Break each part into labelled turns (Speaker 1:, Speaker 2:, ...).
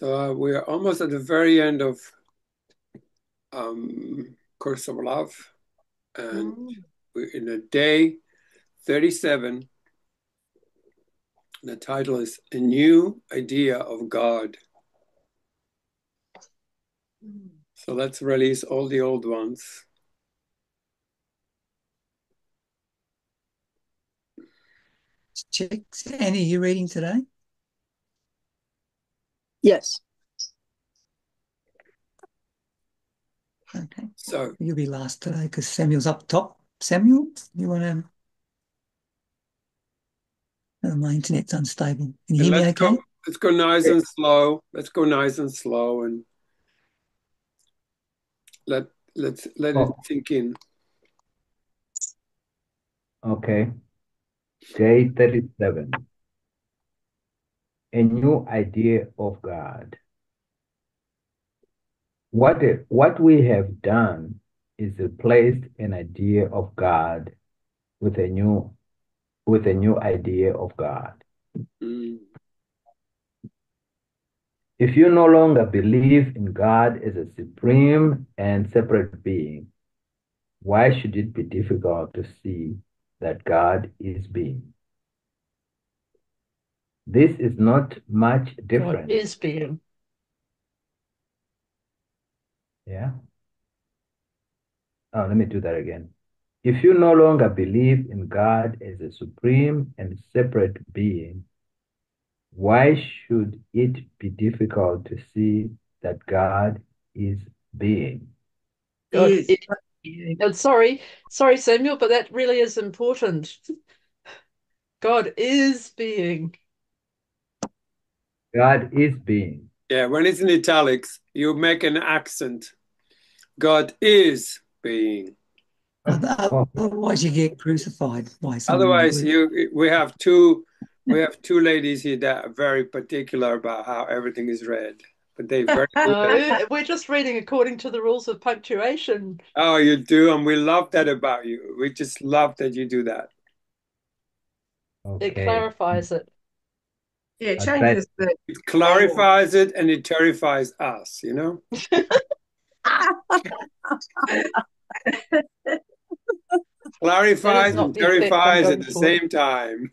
Speaker 1: So we're almost at the very end of Course of Love, and
Speaker 2: Mm.
Speaker 1: we're in a day 37. The title is A New Idea of God.
Speaker 2: Mm.
Speaker 1: So let's release all the old ones.
Speaker 3: Check. Annie, you reading today?
Speaker 2: Yes.
Speaker 3: Okay.
Speaker 1: So
Speaker 3: You'll be last today because Samuel's up top. Samuel, you want to? My internet's unstable. Can you
Speaker 1: and
Speaker 3: hear me okay?
Speaker 1: let's go nice and slow. Let's go nice and slow and let let it
Speaker 4: Oh,
Speaker 1: sink in.
Speaker 4: okay. Day 37. A new idea of God. What we have done is replaced an idea of God with a new idea of God.
Speaker 1: Mm.
Speaker 4: If you no longer believe in God as a supreme and separate being, why should it be difficult to see that God is being? This is not much
Speaker 2: God
Speaker 4: different.
Speaker 2: is being.
Speaker 4: Yeah. Oh, let me do that again. If you no longer believe in God as a supreme and separate being, why should it be difficult to see that God is being?
Speaker 2: God
Speaker 5: Is
Speaker 2: is being. And sorry, Samuel, but that really is important. God is being.
Speaker 4: God is being.
Speaker 1: Yeah, when it's in italics, you make an accent. God is being.
Speaker 4: Oh,
Speaker 3: Otherwise, you get crucified by someone in the
Speaker 1: Otherwise,
Speaker 3: group.
Speaker 1: we have two ladies here that are very particular about how everything is read, but they're very good at it.
Speaker 2: No, we're just reading according to the rules of punctuation.
Speaker 1: Oh, you do, and we love that about you. We just love that you do that.
Speaker 2: It
Speaker 4: okay.
Speaker 2: clarifies it.
Speaker 5: Yeah, it
Speaker 4: I try.
Speaker 5: changes the
Speaker 1: It
Speaker 5: grammar.
Speaker 1: clarifies it and it terrifies us, you know?
Speaker 2: That is
Speaker 1: Clarifies
Speaker 2: not
Speaker 1: and
Speaker 2: the effect I'm
Speaker 1: terrifies at
Speaker 2: going
Speaker 1: the
Speaker 2: for.
Speaker 1: same time.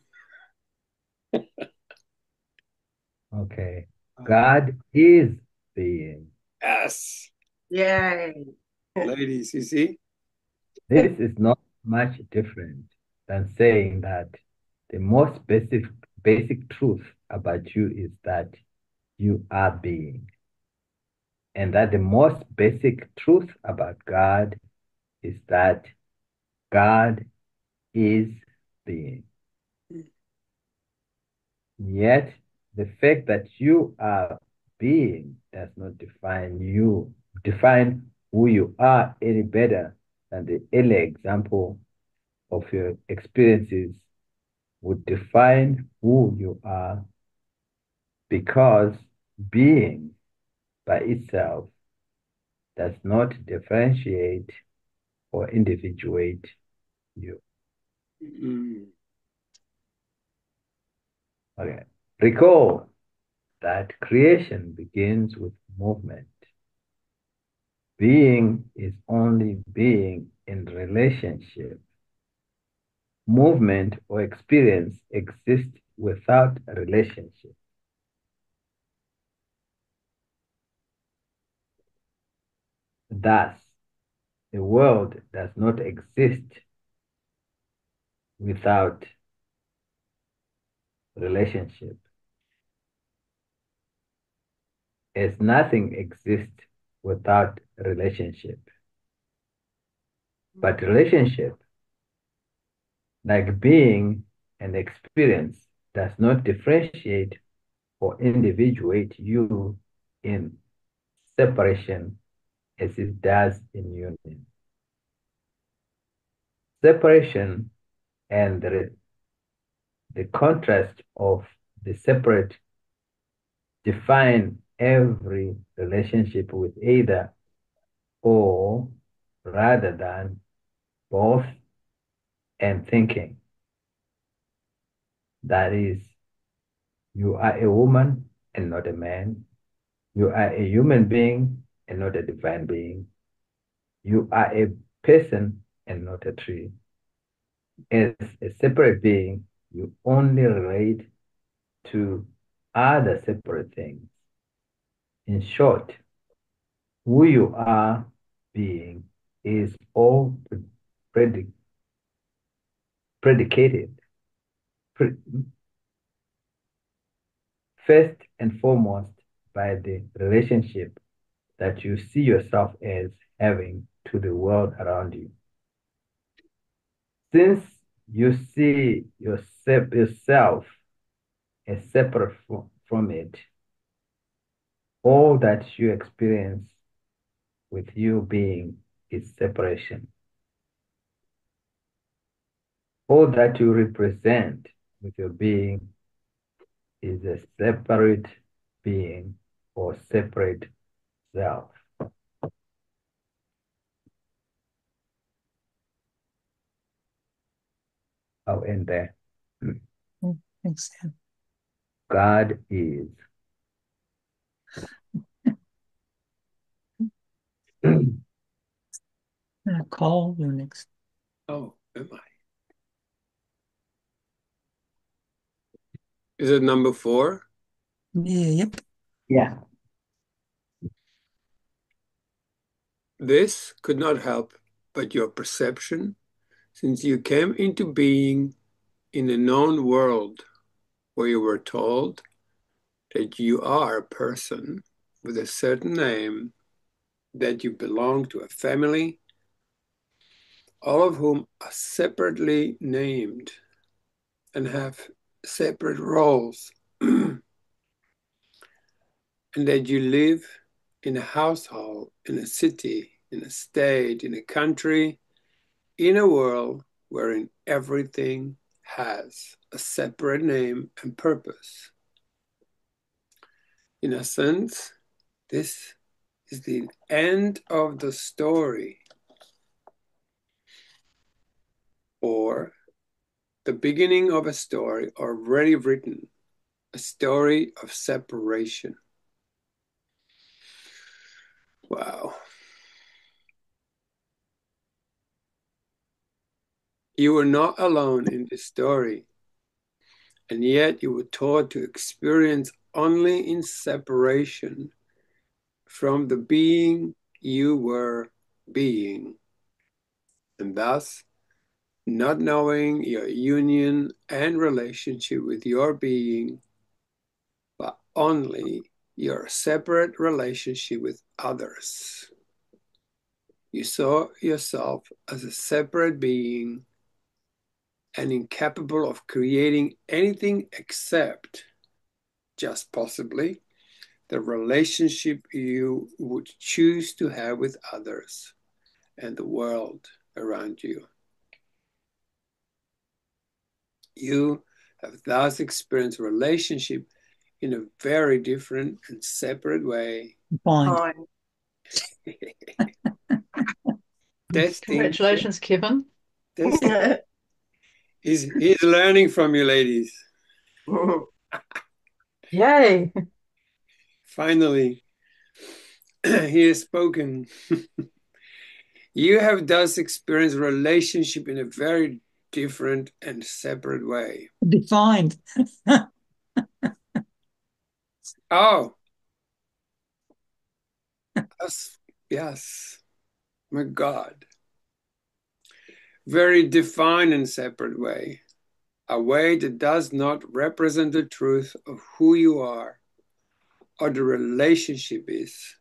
Speaker 4: Okay. God is being.
Speaker 1: Yes.
Speaker 5: Yay.
Speaker 1: Ladies, you see?
Speaker 4: This is not much different than saying that the most basic truth about you is that you are being, and that the most basic truth about God is that God is being. Yet the fact that you are being does not define who you are any better than the earlier example of your experiences would define who you are, because being by itself does not differentiate or individuate you.
Speaker 1: Mm.
Speaker 4: Okay. Recall that creation begins with movement. Being is only being in relationship. Movement or experience exists without a relationship. Thus, the world does not exist without relationship, as nothing exists without relationship. But relationship, like being and experience, does not differentiate or individuate you in separation as it does in union. Separation and the contrast of the separate define every relationship with either or rather than both and thinking. That is, you are a woman and not a man. You are a human being and not a divine being. You are a person and not a tree. As a separate being, you only relate to other separate things. In short, who you are being is all predicated predicated pre- first and foremost by the relationship that you see yourself as having to the world around you. Since you see yourself as separate from it, all that you experience with you being is separation. All that you represent with your being is a separate being or separate self. I'll end there.
Speaker 3: Thanks, Sam.
Speaker 4: God is.
Speaker 3: Call you next.
Speaker 1: Oh, am I? Is it number 4?
Speaker 3: Yep.
Speaker 4: Yeah.
Speaker 1: This could not help but your perception, since you came into being in a known world where you were told that you are a person with a certain name, that you belong to a family, all of whom are separately named and have separate roles, and that you live in a household, in a city, in a state, in a country, in a world wherein everything has a separate name and purpose. In a sense, this is the end of the story, or the beginning of a story already written, a story of separation. Wow. You were not alone in this story, and yet you were taught to experience only in separation from the being you were being, and thus not knowing your union and relationship with your being, but only your separate relationship with others. You saw yourself as a separate being and incapable of creating anything except, just possibly, the relationship you would choose to have with others and the world around you. You have thus experienced relationship in a very different and separate way.
Speaker 3: Fine.
Speaker 5: Fine.
Speaker 1: Testing.
Speaker 2: Congratulations, Kevin.
Speaker 1: Testing. He's learning from you, ladies.
Speaker 2: Yay.
Speaker 1: Finally, he has spoken. You have thus experienced relationship in a very different and separate way.
Speaker 3: Defined.
Speaker 1: Oh, yes, my God. Very defined and separate way. A way that does not represent the truth of who you are or the relationship is.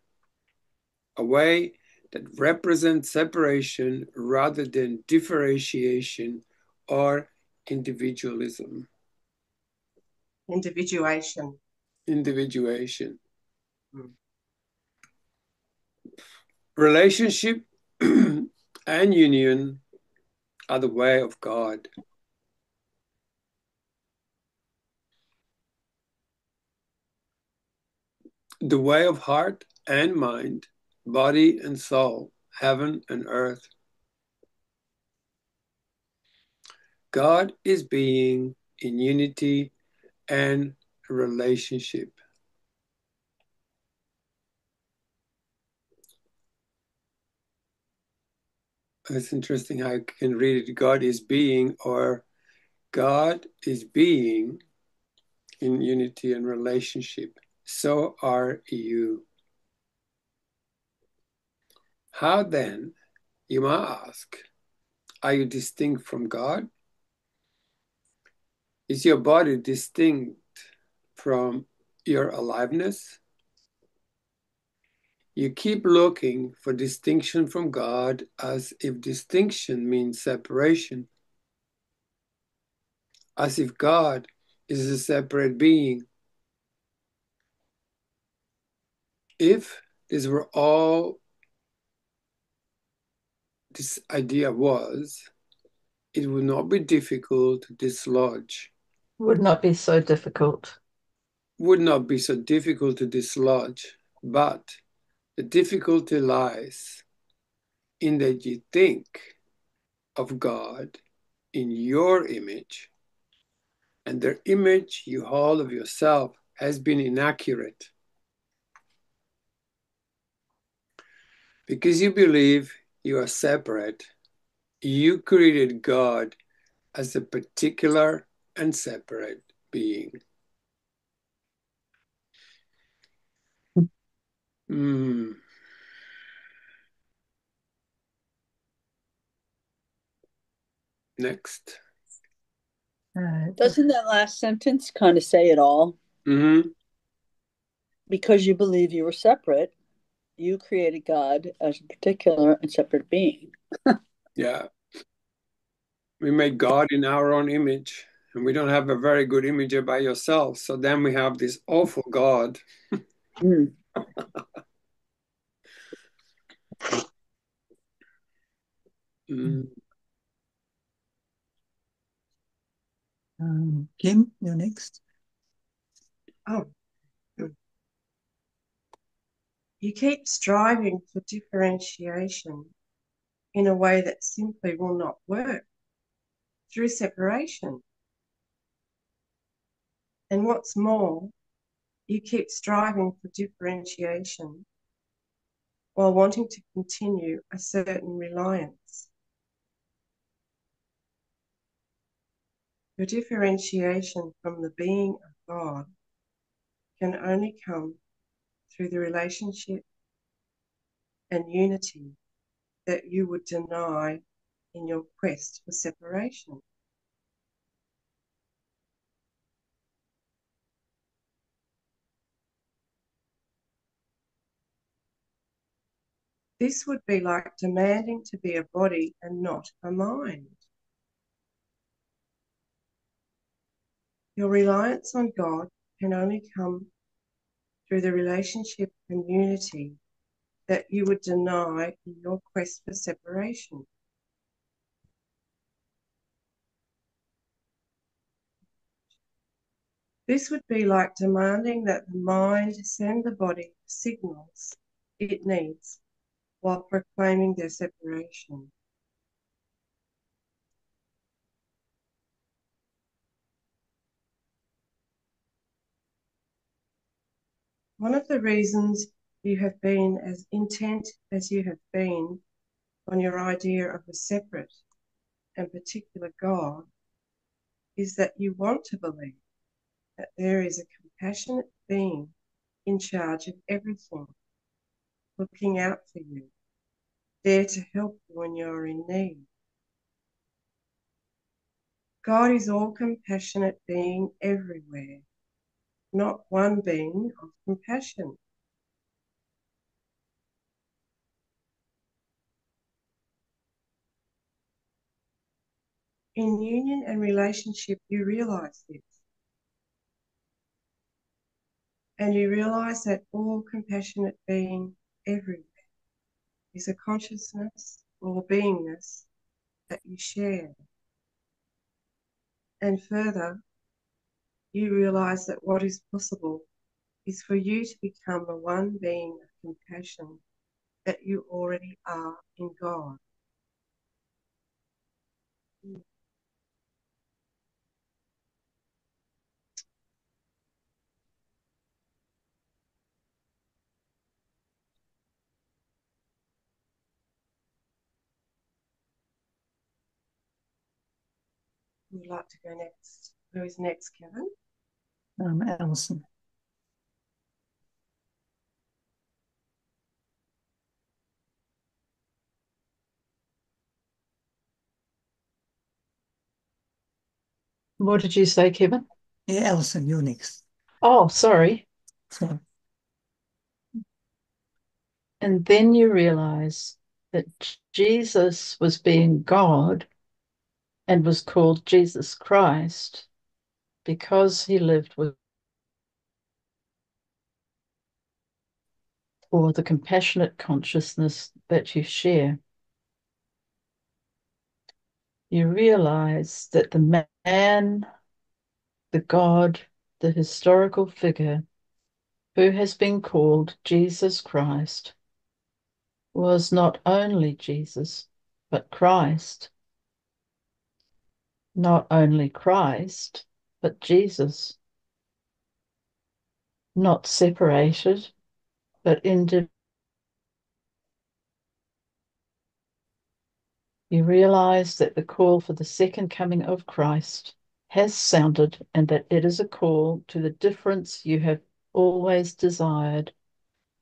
Speaker 1: A way that represents separation rather than differentiation or individualism.
Speaker 5: Individuation.
Speaker 1: Individuation. Relationship and union are the way of God. The way of heart and mind, body and soul, heaven and earth. God is being in unity and relationship. It's interesting how you can read it, God is being, or God is being in unity and relationship. So are you. How then, you might ask, are you distinct from God? Is your body distinct from your aliveness? You keep looking for distinction from God as if distinction means separation, as if God is a separate being. If this were all this idea was, it would not be difficult to dislodge.
Speaker 2: Would not be so difficult.
Speaker 1: Would not be so difficult to dislodge, but the difficulty lies in that you think of God in your image, and the image you hold of yourself has been inaccurate. Because you believe you are separate, you created God as a particular and separate being. Next.
Speaker 6: Doesn't that last sentence kind of say it all?
Speaker 1: Mm-hmm.
Speaker 6: Because you believe you were separate, you created God as a particular and separate being.
Speaker 1: Yeah. We made God in our own image, and we don't have a very good image about yourself. So then we have this awful God.
Speaker 6: Mm.
Speaker 1: Mm.
Speaker 3: Kim, you're next.
Speaker 5: Oh, you keep striving for differentiation in a way that simply will not work through separation. And what's more, you keep striving for differentiation while wanting to continue a certain reliance. Your differentiation from the being of God can only come through the relationship and unity that you would deny in your quest for separation. This would be like demanding to be a body and not a mind. Your reliance on God can only come through the relationship and unity that you would deny in your quest for separation. This would be like demanding that the mind send the body signals it needs while proclaiming their separation. One of the reasons you have been as intent as you have been on your idea of a separate and particular God is that you want to believe that there is a compassionate being in charge of everything, looking out for you, there to help you when you're in need. God is all compassionate being everywhere, not one being of compassion. In union and relationship, you realize this. And you realize that all compassionate being everywhere is a consciousness or beingness that you share. And further, you realize that what is possible is for you to become the one being of compassion that you already are in God. Who would like to go next? Who is next, Kevin?
Speaker 3: Alison.
Speaker 2: What did you say, Kevin?
Speaker 3: Yeah, Alison, you're next.
Speaker 2: Oh, sorry.
Speaker 3: So,
Speaker 2: And then you realize that Jesus was being God and was called Jesus Christ because he lived with, or the compassionate consciousness that you share. You realize that the man, the God, the historical figure who has been called Jesus Christ was not only Jesus, but Christ. Not only Christ, but Jesus. Not separated, but individual. You realize that the call for the second coming of Christ has sounded and that it is a call to the difference you have always desired,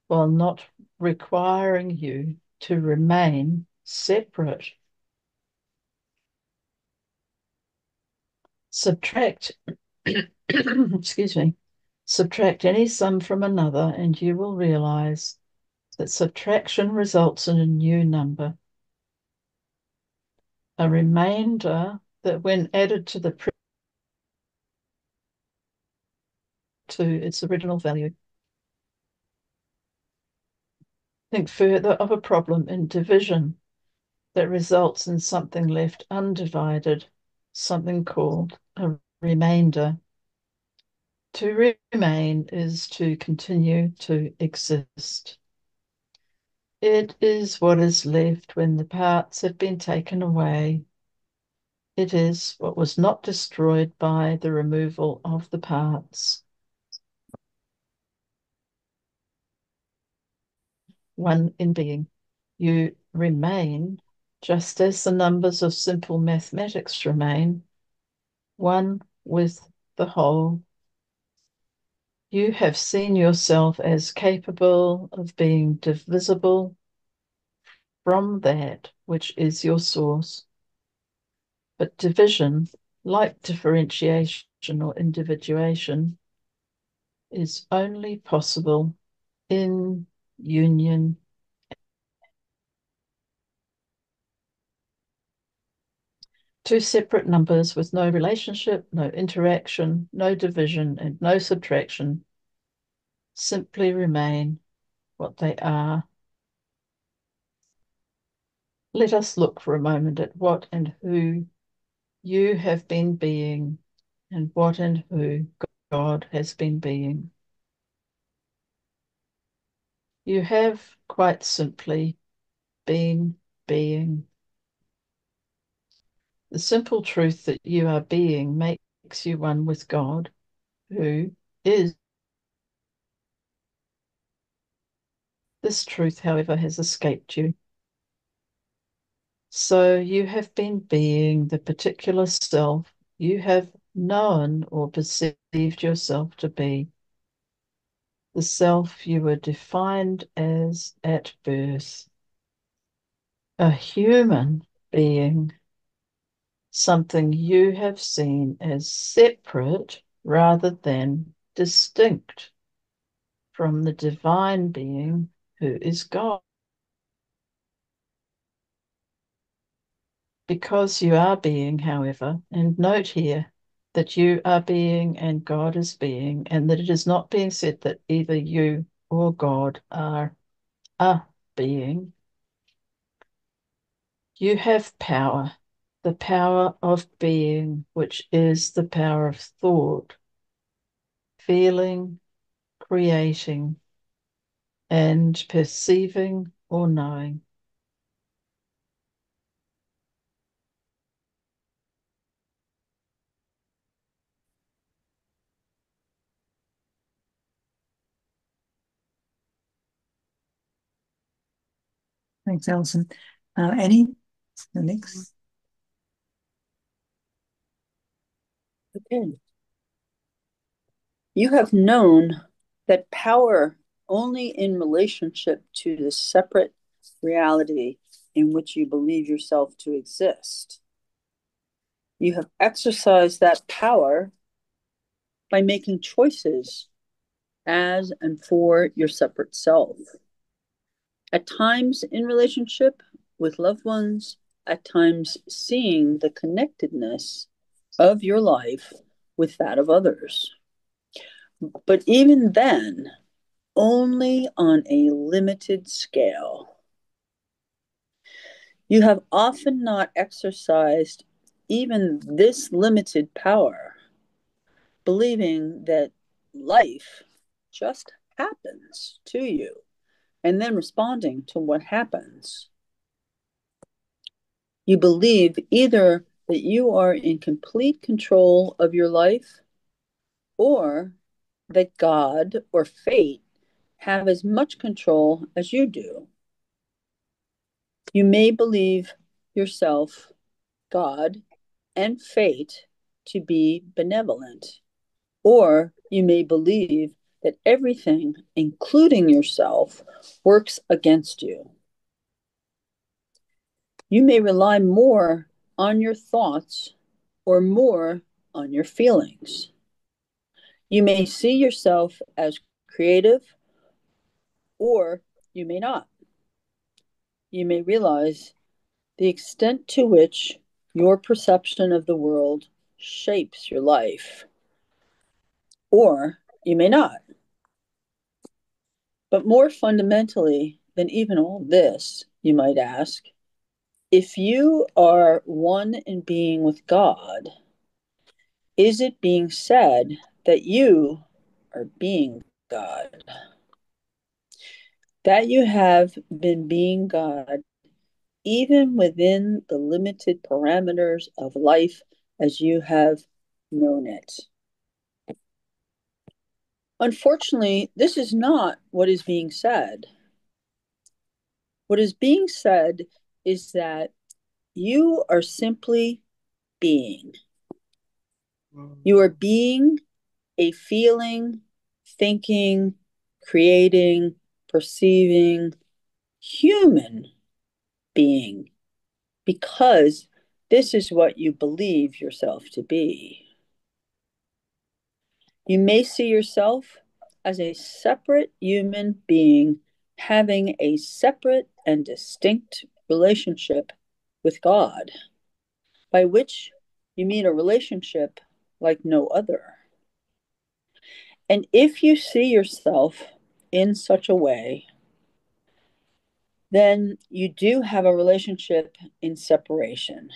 Speaker 2: while not requiring you to remain separate. Subtract, excuse me, subtract any sum from another, and you will realize that subtraction results in a new number, a remainder that, when added to its original value, think further of a problem in division that results in something left undivided, something called a remainder. To remain is to continue to exist. It is what is left when the parts have been taken away. It is what was not destroyed by the removal of the parts. One in being. You remain just as the numbers of simple mathematics remain, one with the whole. You have seen yourself as capable of being divisible from that which is your source. But division, like differentiation or individuation, is only possible in union. Two separate numbers with no relationship, no interaction, no division, and no subtraction simply remain what they are. Let us look for a moment at what and who you have been being, and what and who God has been being. You have quite simply been being. The simple truth that you are being makes you one with God, who is. This truth, however, has escaped you. So you have been being the particular self you have known or perceived yourself to be, the self you were defined as at birth, a human being, something you have seen as separate rather than distinct from the divine being who is God. Because you are being, however, and note here that you are being and God is being, and that it is not being said that either you or God are a being. You have power, the power of being, which is the power of thought, feeling, creating, and perceiving or knowing.
Speaker 3: thanks, Alison. Annie, you're next.
Speaker 6: Okay. You have known that power only in relationship to the separate reality in which you believe yourself to exist. You have exercised that power by making choices as and for your separate self. At times in relationship with loved ones, at times seeing the connectedness of your life with that of others. But even then, only on a limited scale. You have often not exercised even this limited power, believing that life just happens to you and then responding to what happens. You believe either that you are in complete control of your life or that God or fate have as much control as you do. You may believe yourself, God, and fate to be benevolent, or you may believe that everything, including yourself, works against you. You may rely more on your thoughts or more on your feelings. You may see yourself as creative, or you may not. You may realize the extent to which your perception of the world shapes your life, or you may not. But more fundamentally than even all this, you might ask, if you are one in being with God, is it being said that you are being God? That you have been being God even within the limited parameters of life as you have known it. Unfortunately, this is not what is being said. What is being said is that you are simply being. You are being a feeling, thinking, creating, perceiving human being because this is what you believe yourself to be. You may see yourself as a separate human being having a separate and distinct relationship with God, by which you mean a relationship like no other. And if you see yourself in such a way, then you do have a relationship in separation.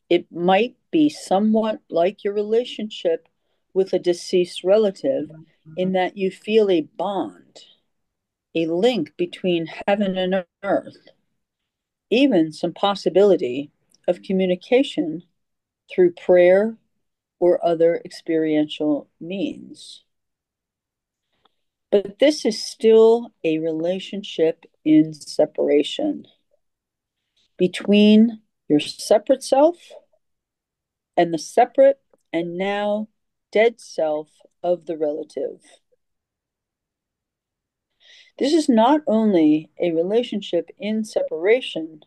Speaker 6: It might be somewhat like your relationship with a deceased relative in that you feel a bond, a link between heaven and earth, even some possibility of communication through prayer or other experiential means. But this is still a relationship in separation between your separate self and the separate and now dead self of the relative. This is not only a relationship in separation,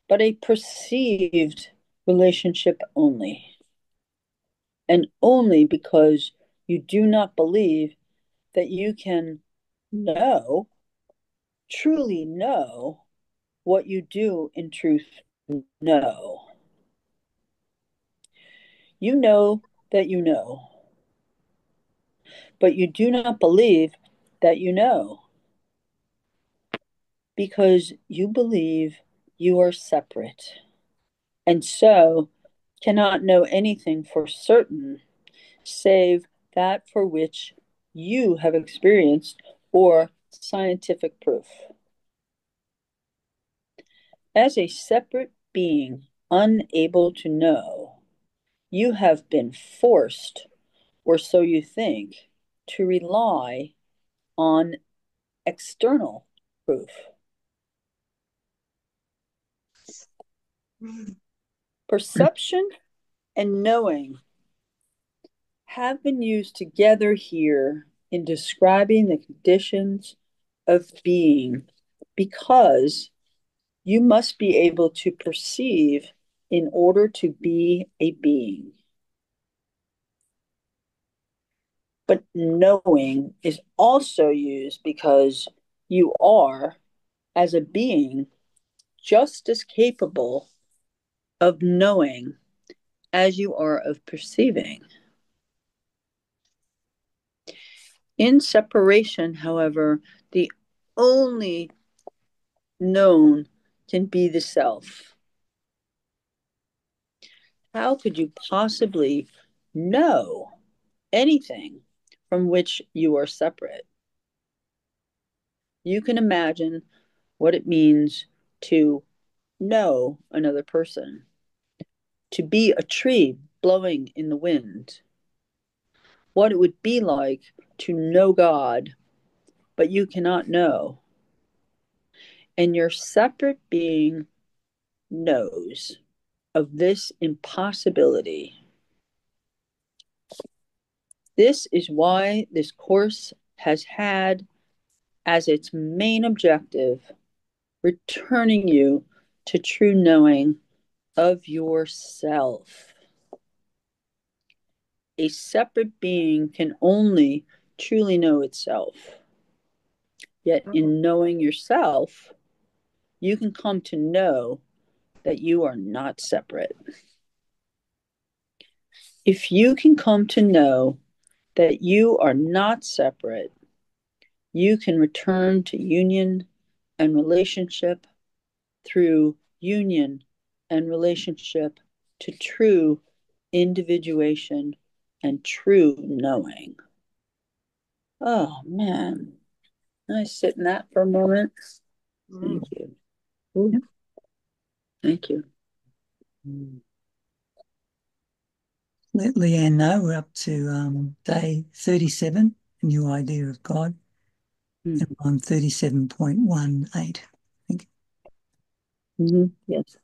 Speaker 6: but a perceived relationship only. And only because you do not believe that you can know, truly know, what you do in truth know. You know that you know, but you do not believe that you know because you believe you are separate and so cannot know anything for certain save that for which you have experienced or scientific proof. As a separate being unable to know, you have been forced, or so you think, to rely on external proof. Perception and knowing have been used together here in describing the conditions of being because you must be able to perceive in order to be a being. But knowing is also used because you are, as a being, just as capable of knowing as you are of perceiving. In separation, however, the only known can be the self. How could you possibly know anything from which you are separate? You can imagine what it means to know another person, to be a tree blowing in the wind, what it would be like to know God, but you cannot know. And your separate being knows of this impossibility. This is why this course has had as its main objective returning you to true knowing of yourself. A separate being can only truly know itself. Yet, in knowing yourself, you can come to know that you are not separate. If you can come to know that you are not separate, you can return to union and relationship through union and relationship to true individuation and true knowing. Oh man, can I sit in that for a moment? Thank you. Ooh. Thank you.
Speaker 3: Let Leanne know we're up to day 37, a new idea of God, and we're on 37.18, I think.
Speaker 6: Yes.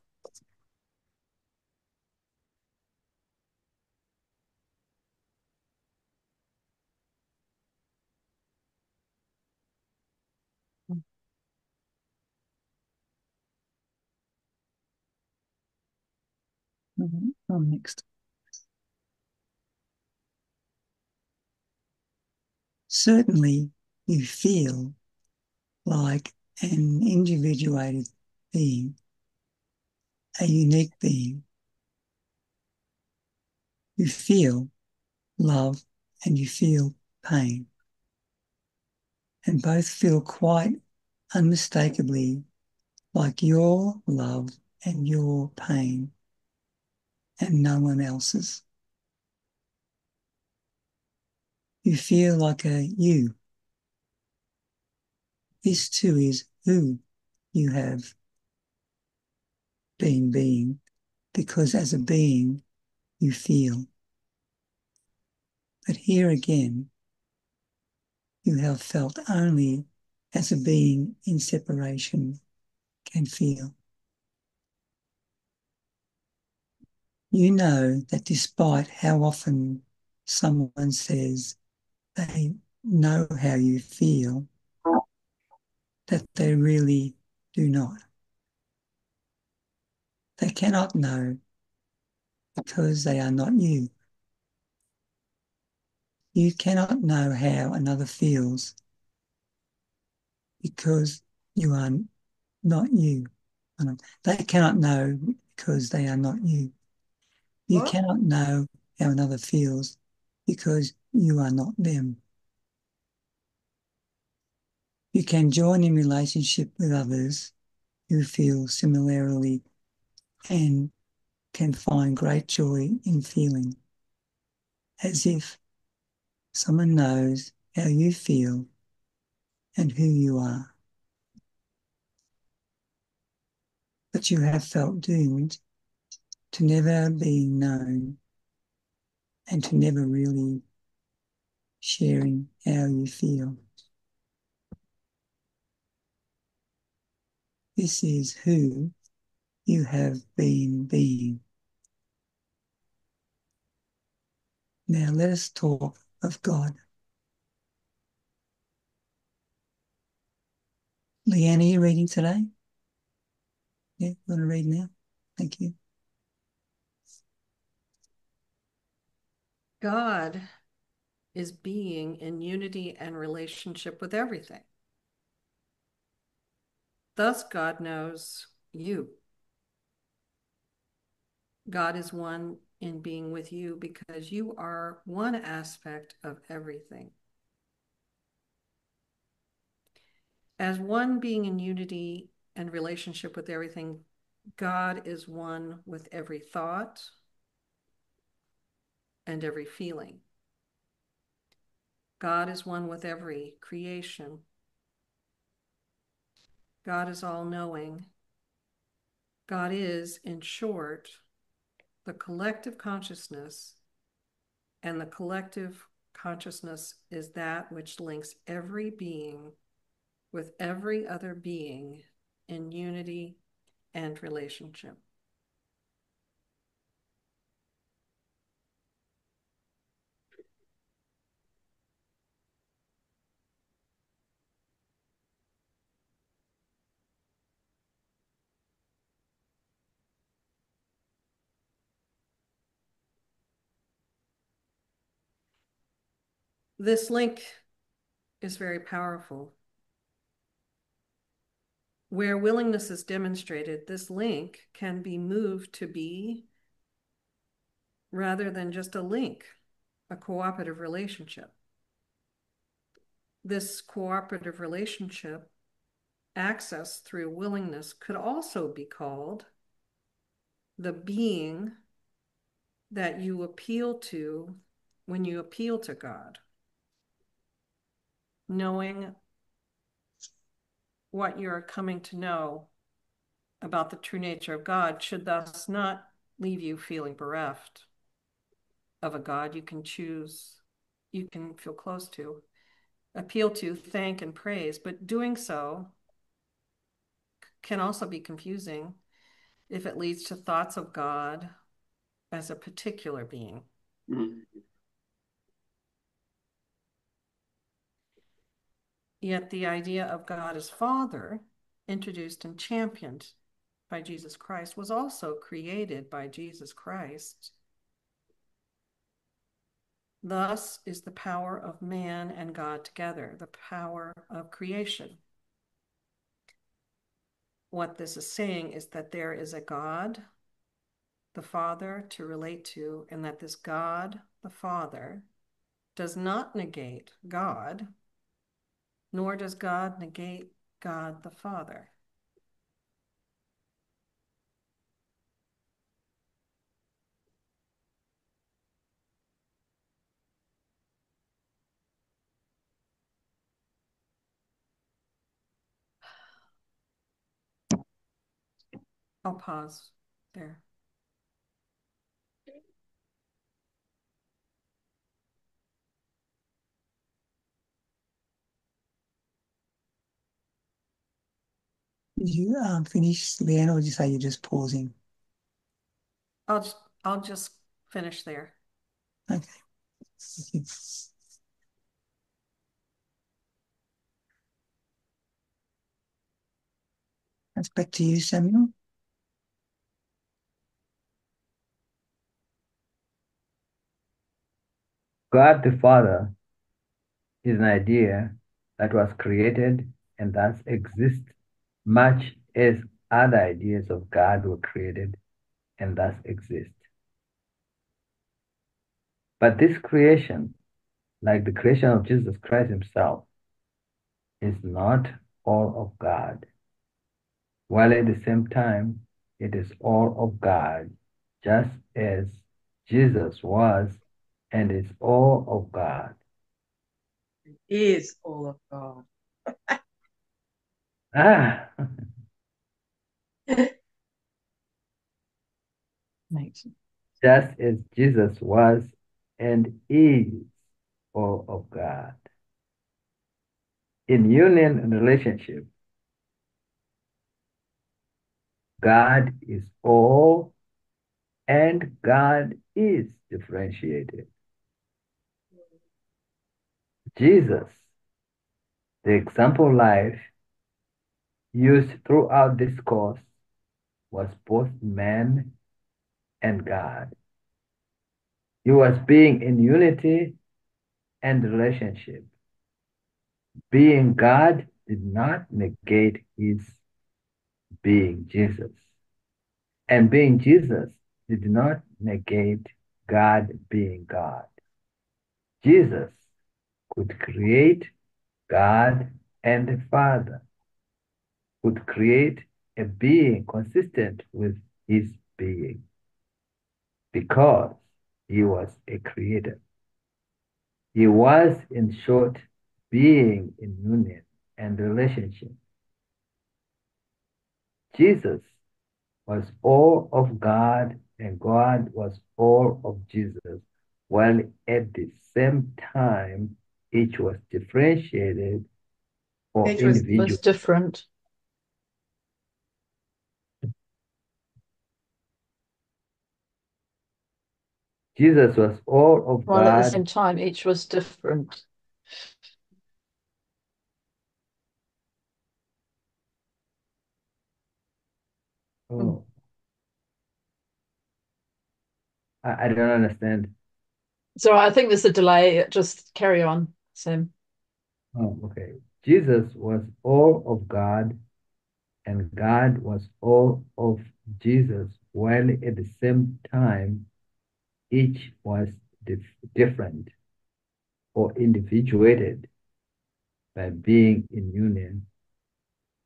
Speaker 3: Next. Certainly, you feel like an individuated being, a unique being. You feel love and you feel pain, and both feel quite unmistakably like your love and your pain and no one else's. You feel like a you. This too is who you have been being, because as a being you feel. But here again, you have felt only as a being in separation can feel. You know that despite how often someone says they know how you feel, that they really do not. They cannot know because they are not you. You cannot know how another feels because you are not you. They cannot know because they are not you. You
Speaker 5: What?
Speaker 3: cannot know how another feels because you are not them. You can join in relationship with others who feel similarly and can find great joy in feeling as if someone knows how you feel and who you are. But you have felt doomed to never being known and to never really sharing how you feel. This is who you have been being. Now let us talk of God. Leanne, are you reading today? Yeah, you want to read now? Thank you.
Speaker 7: God is being in unity and relationship with everything. Thus, God knows you. God is one in being with you because you are one aspect of everything. As one being in unity and relationship with everything, God is one with every thought and every feeling. God is one with every creation. God is all-knowing. God is, in short, the collective consciousness, and the collective consciousness is that which links every being with every other being in unity and relationship. This link is very powerful. Where willingness is demonstrated, this link can be moved to be, rather than just a link, a cooperative relationship. This cooperative relationship, access through willingness, could also be called the being that you appeal to when you appeal to God. Knowing what you're coming to know about the true nature of God should thus not leave you feeling bereft of a God you can choose, you can feel close to, appeal to, thank, and praise. But doing so can also be confusing if it leads to thoughts of God as a particular being.
Speaker 1: Mm.
Speaker 7: Yet the idea of God as Father, introduced and championed by Jesus Christ, was also created by Jesus Christ. Thus is the power of man and God together, the power of creation. What this is saying is that there is a God, the Father, to relate to, and that this God, the Father, does not negate God, nor does God negate God the Father. I'll pause there.
Speaker 3: Did you finish, Leanne, or did you say you're just pausing?
Speaker 7: I'll just finish there.
Speaker 3: Okay. Thank you. That's back to you, Samuel.
Speaker 4: God the Father is an idea that was created and thus exists much as other ideas of God were created and thus exist. But this creation, like the creation of Jesus Christ himself, is not all of God, while at the same time it is all of God, just as Jesus was and is all of God.
Speaker 5: It is all of God.
Speaker 4: Ah,
Speaker 2: Makes sense.
Speaker 4: just as Jesus was and is all of God. In union and relationship, God is all and God is differentiated. Jesus, the example life used throughout this course, was both man and God. He was being in unity and relationship. Being God did not negate his being Jesus. And being Jesus did not negate God being God. Jesus could create God and the Father, could create a being consistent with his being because he was a creator. He was, in short, being in union and relationship. Jesus was all of God and God was all of Jesus, while at the same time, each was differentiated or
Speaker 5: Each was
Speaker 4: individual.
Speaker 2: Was different.
Speaker 4: Jesus was all of
Speaker 2: While at the
Speaker 4: God.
Speaker 2: same time, each was different.
Speaker 4: Oh, I don't understand.
Speaker 2: So I think there's a delay. Just carry on, Sam.
Speaker 4: Oh, okay. Jesus was all of God and God was all of Jesus, while at the same time, each was different or individuated by being in union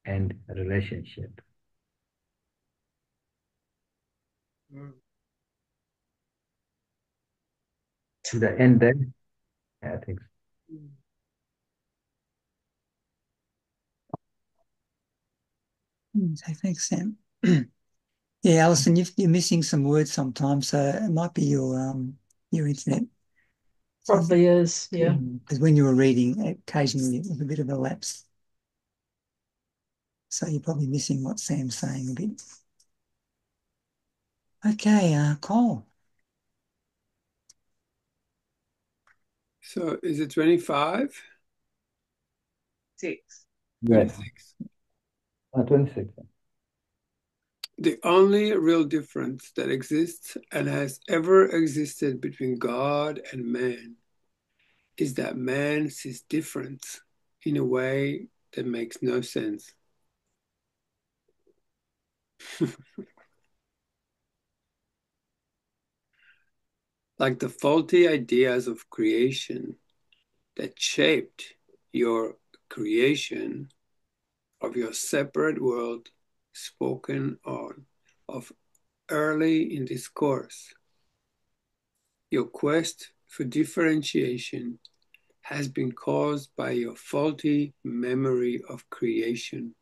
Speaker 4: and relationship. To the end there? Yeah, I think so.
Speaker 3: So thanks, Sam. Yeah, Alison, you're missing some words sometimes, so it might be your internet.
Speaker 2: Probably is, yeah.
Speaker 3: Because when you were reading, occasionally it was a bit of a lapse. So you're probably missing what Sam's saying a bit. Okay, Cole.
Speaker 1: So is it 25?
Speaker 5: 6.
Speaker 4: Yes,
Speaker 1: 26.
Speaker 4: 26.
Speaker 1: The only real difference that exists and has ever existed between God and man is that man sees difference in a way that makes no sense. Like the faulty ideas of creation that shaped your creation of your separate world spoken on of early in this course. Your quest for differentiation has been caused by your faulty memory of creation.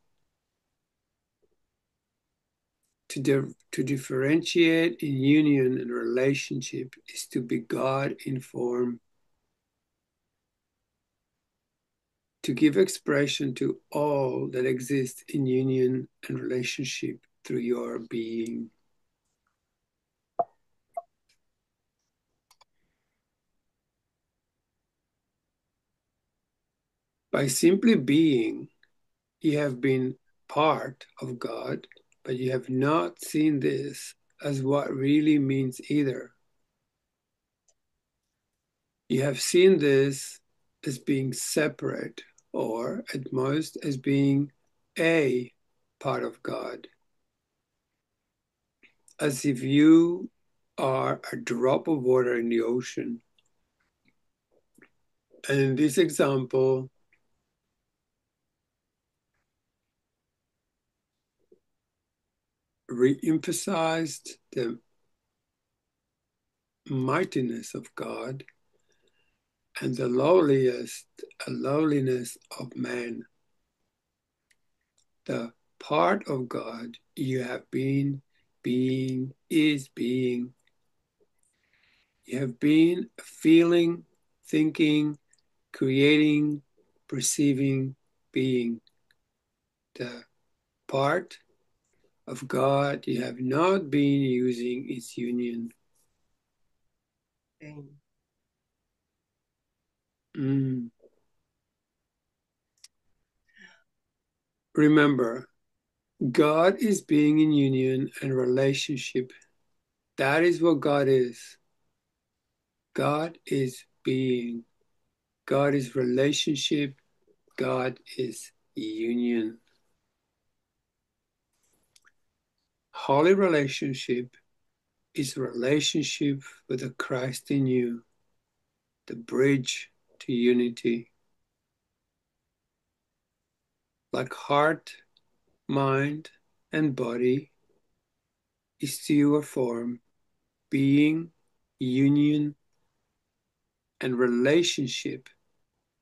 Speaker 1: To differentiate in union and relationship is to be God in form. To give expression to all that exists in union and relationship through your being. By simply being, you have been part of God, but you have not seen this as what really means either. You have seen this as being separate, or at most as being a part of God, as if you are a drop of water in the ocean. And in this example, re-emphasized the mightiness of God and the lowliness of man. The part of God you have been, being, is being. You have been feeling, thinking, creating, perceiving, being. The part of God you have not been using its union.
Speaker 5: Being.
Speaker 1: remember, God is being in union and relationship. That is what God is. God is being. God is relationship. God is union. Holy relationship is relationship with the Christ in you, the bridge to unity. Like heart, mind, and body is to your form, being, union, and relationship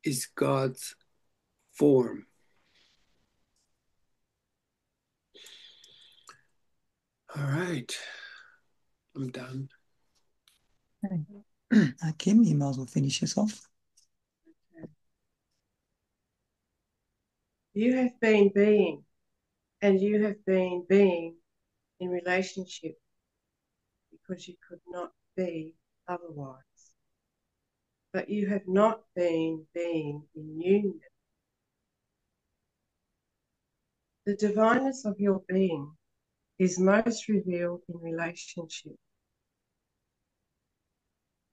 Speaker 1: is God's form. All right, I'm done.
Speaker 3: Kim, you might as well finish us off.
Speaker 5: You have been being, and you have been being in relationship because you could not be otherwise. But you have not been being in union. The divineness of your being is most revealed in relationship.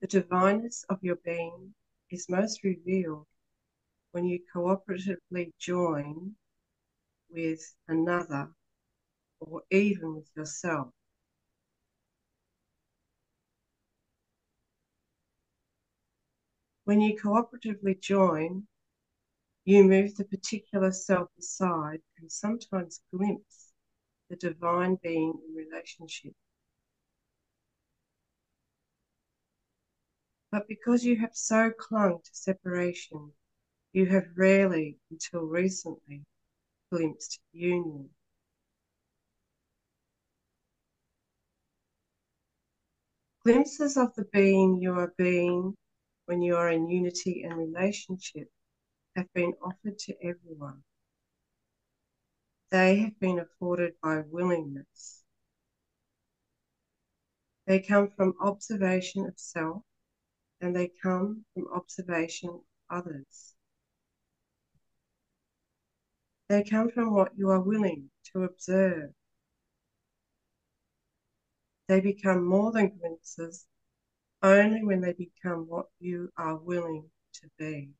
Speaker 5: The divineness of your being is most revealed when you cooperatively join with another or even with yourself. When you cooperatively join, you move the particular self aside and sometimes glimpse the divine being in relationship. But because you have so clung to separation, you have rarely, until recently, glimpsed union. Glimpses of the being you are being when you are in unity and relationship have been offered to everyone. They have been afforded by willingness. They come from observation of self, and they come from observation of others. They come from what you are willing to observe. They become more than glimpses only when they become what you are willing to be.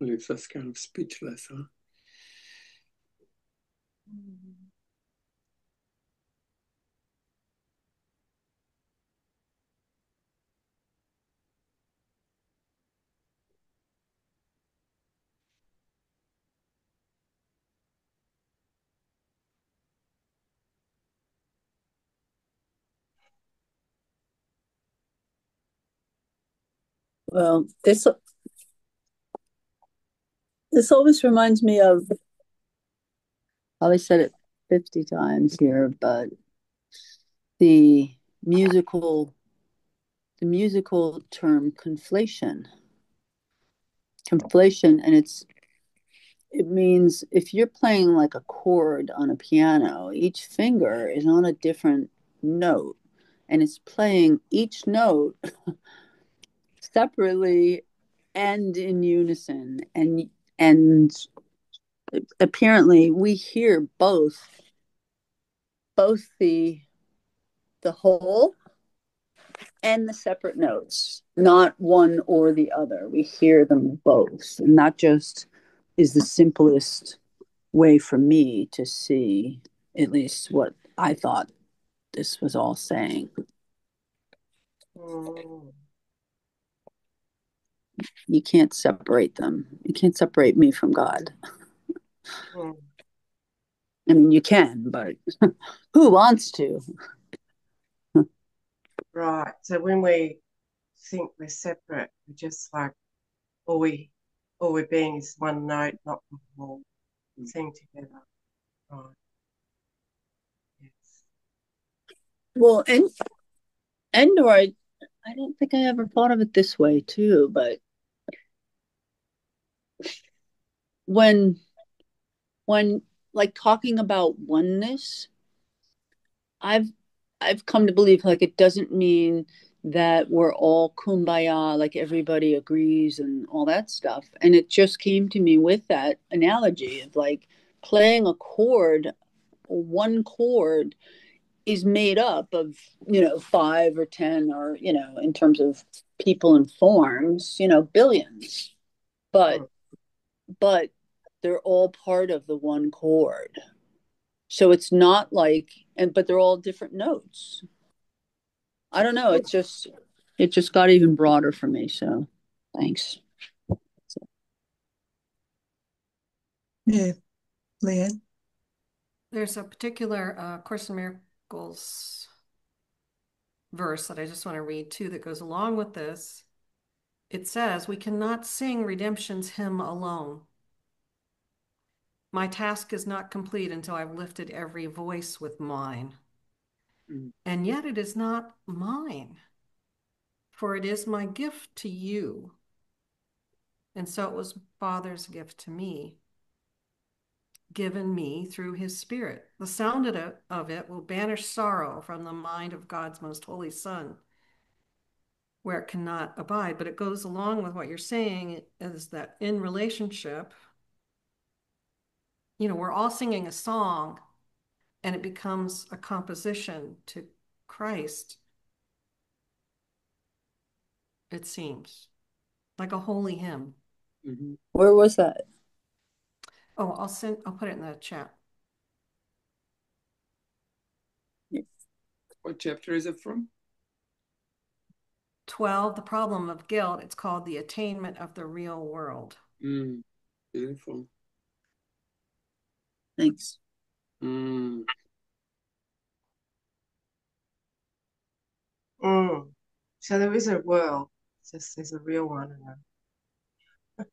Speaker 1: Leaves us kind of speechless, huh?
Speaker 6: Well, this always reminds me of, probably said it 50 times here, but the musical term conflation. Conflation, and it means if you're playing like a chord on a piano, each finger is on a different note, and it's playing each note separately and in unison, and apparently we hear both the whole and the separate notes, not one or the other. We hear them both, and that just is the simplest way for me to see at least what I thought this was all saying.
Speaker 5: Mm.
Speaker 6: You can't separate them. You can't separate me from God.
Speaker 5: Mm.
Speaker 6: I mean, you can, but who wants to?
Speaker 5: Right. So when we think we're separate, we're just like all we're being is one note, not the whole thing together. Right. Yes.
Speaker 6: Well, and or I don't think I ever thought of it this way too, but when when like talking about oneness, I've I've come to believe like it doesn't mean that we're all kumbaya, like everybody agrees and all that stuff. And it just came to me with that analogy of like playing a chord, one chord is made up of, 5 or 10 or, in terms of people and forms, billions. But
Speaker 5: Mm.
Speaker 6: but they're all part of the one chord. So it's not like, but they're all different notes. I don't know. It just got even broader for me. So thanks.
Speaker 3: Yeah, Leanne.
Speaker 7: There's a particular Course in Miracles verse that I just want to read too that goes along with this. It says, "We cannot sing redemption's hymn alone. My task is not complete until I've lifted every voice with mine.
Speaker 1: Mm.
Speaker 7: And yet it is not mine, for it is my gift to you. And so it was Father's gift to me, given me through his Spirit. The sound of it will banish sorrow from the mind of God's most holy Son, where it cannot abide." But it goes along with what you're saying is that in relationship, we're all singing a song and it becomes a composition to Christ, it seems, like a holy hymn.
Speaker 1: Mm-hmm.
Speaker 6: Where was that?
Speaker 7: Oh, I'll put it in the chat.
Speaker 1: What chapter is it from?
Speaker 7: 12, the problem of guilt. It's called the attainment of the real world.
Speaker 1: Beautiful.
Speaker 6: Thanks.
Speaker 5: Mm. So there is a world, it's just there's a real one and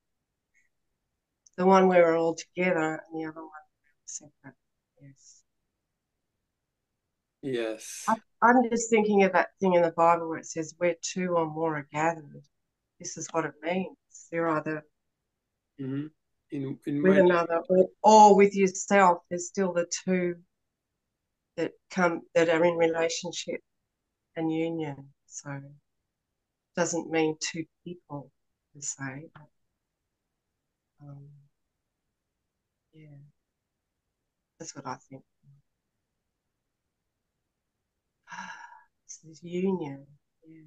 Speaker 5: the one where we're all together and the other one separate. Yes.
Speaker 1: Yes.
Speaker 5: I'm just thinking of that thing in the Bible where it says, "Where two or more are gathered." This is what it means. They're either
Speaker 1: Mm-hmm. In
Speaker 5: with
Speaker 1: when
Speaker 5: another or with yourself. There's still the two that are in relationship and union. So it doesn't mean two people per se. But, yeah, that's what I think. It's this union. Yeah.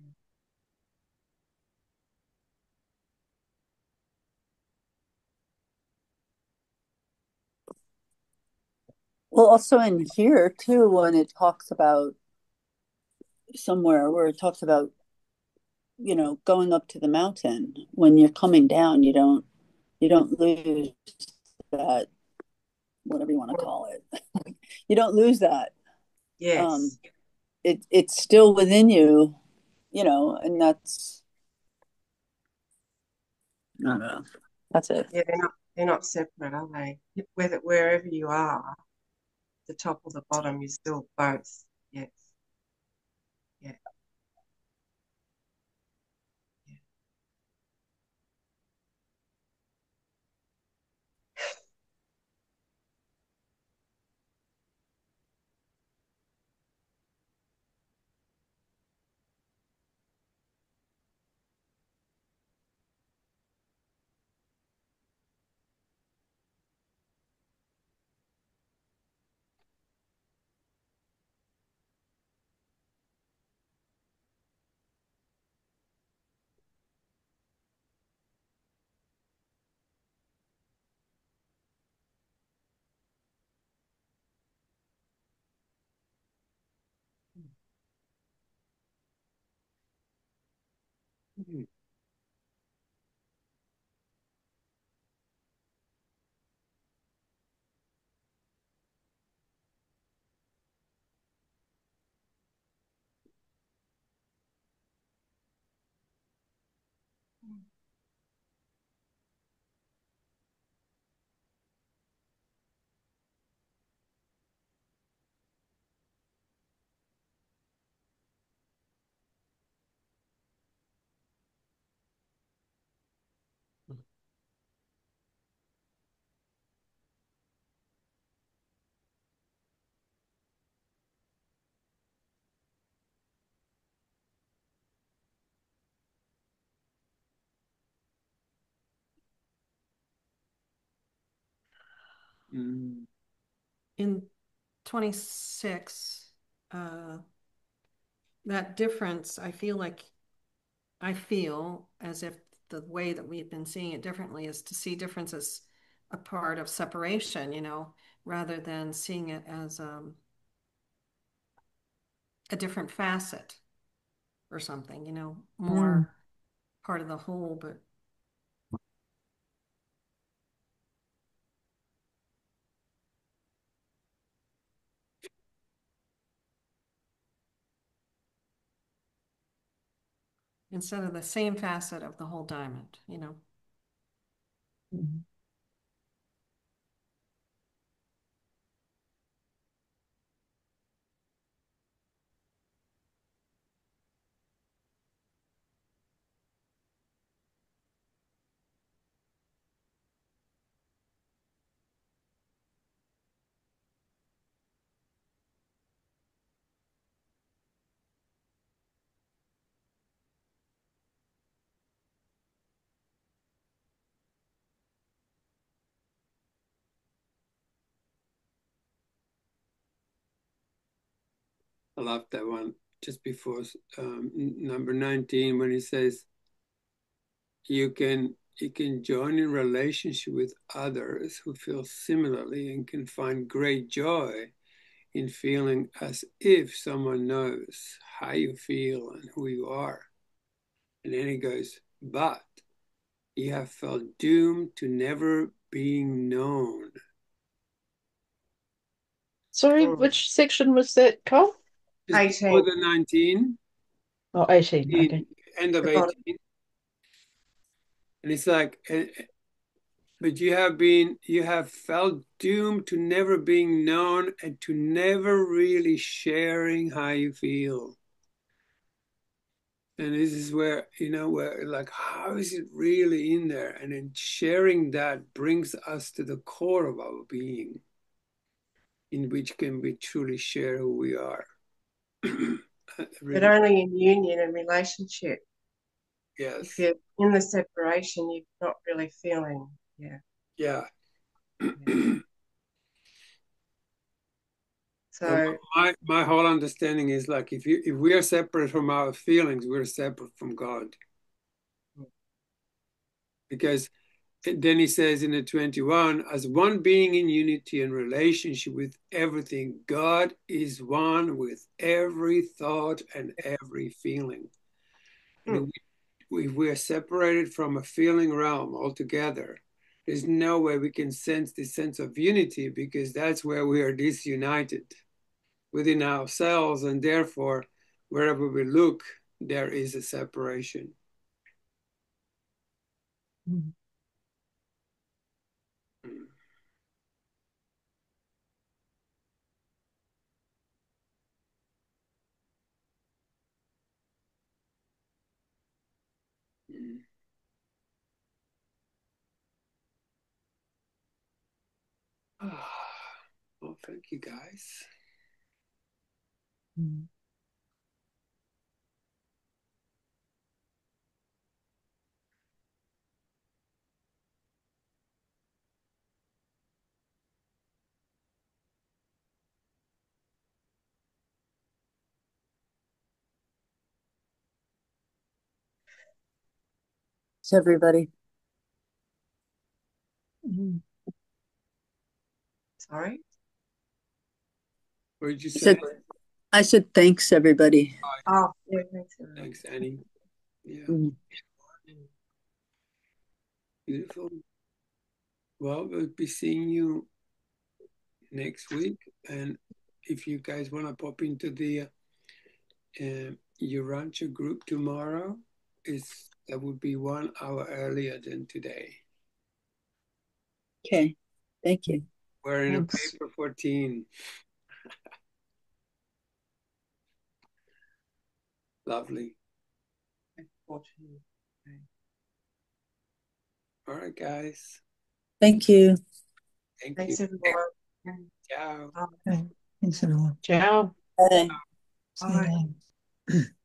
Speaker 6: Well, also in here too, when it talks about somewhere where it talks about, going up to the mountain, when you're coming down, you don't lose that, whatever you want to call it. You don't lose that. Um,
Speaker 5: Yes.
Speaker 6: it's still within you, and that's, I don't know. That's it.
Speaker 5: Yeah, they're not separate, are they? Wherever you are, the top or the bottom, you're still both. Yes. Yeah. Yeah.
Speaker 1: Mm. Mm.
Speaker 7: In 26, that difference, I feel as if the way that we've been seeing it differently is to see difference as a part of separation, rather than seeing it as a different facet or something, more part of the whole, but instead of the same facet of the whole diamond.
Speaker 2: Mm.
Speaker 1: I love that one just before number 19 when he says you can join in relationship with others who feel similarly and can find great joy in feeling as if someone knows how you feel and who you are. And then he goes, but you have felt doomed to never being known.
Speaker 2: Sorry, which section was that, Cole?
Speaker 1: Just
Speaker 5: 18.
Speaker 1: before the 19,
Speaker 2: Oh, 18. Okay.
Speaker 1: end of
Speaker 5: The bottom.
Speaker 1: 18. And it's like, but you have felt doomed to never being known and to never really sharing how you feel. And this is where, where like, how is it really in there? And then sharing that brings us to the core of our being, in which can we truly share who we are.
Speaker 5: But only in union and relationship.
Speaker 1: Yes.
Speaker 5: If you're in the separation, you're not really feeling. Yeah.
Speaker 1: Yeah.
Speaker 5: So
Speaker 1: my whole understanding is like if we are separate from our feelings, we're separate from God. Because then he says in the 21, as one being in unity and relationship with everything, God is one with every thought and every feeling. And if we're separated from a feeling realm altogether, there's no way we can sense this sense of unity, because that's where we are disunited within ourselves, and therefore, wherever we look, there is a separation.
Speaker 2: Mm.
Speaker 1: Well, thank you, guys.
Speaker 2: Mm.
Speaker 6: Thanks, everybody.
Speaker 2: Mm.
Speaker 5: sorry.
Speaker 1: What did you say?
Speaker 6: I said thanks, everybody.
Speaker 5: Oh, yeah, thanks.
Speaker 1: Thanks, Annie. Yeah.
Speaker 6: Mm.
Speaker 1: Beautiful. Well, we'll be seeing you next week. And if you guys want to pop into the Urantia group tomorrow, that would be 1 hour earlier than today.
Speaker 6: Okay. Thank you.
Speaker 1: We're in
Speaker 2: Thanks.
Speaker 1: a paper 14. Lovely.
Speaker 5: 14.
Speaker 1: All right, guys.
Speaker 6: Thank you.
Speaker 1: Thank
Speaker 5: Thanks,
Speaker 1: you.
Speaker 5: everyone.
Speaker 1: Ciao.
Speaker 3: Okay. Thanks everyone.
Speaker 2: Ciao.
Speaker 6: Bye.
Speaker 3: See you
Speaker 5: Bye.
Speaker 3: later.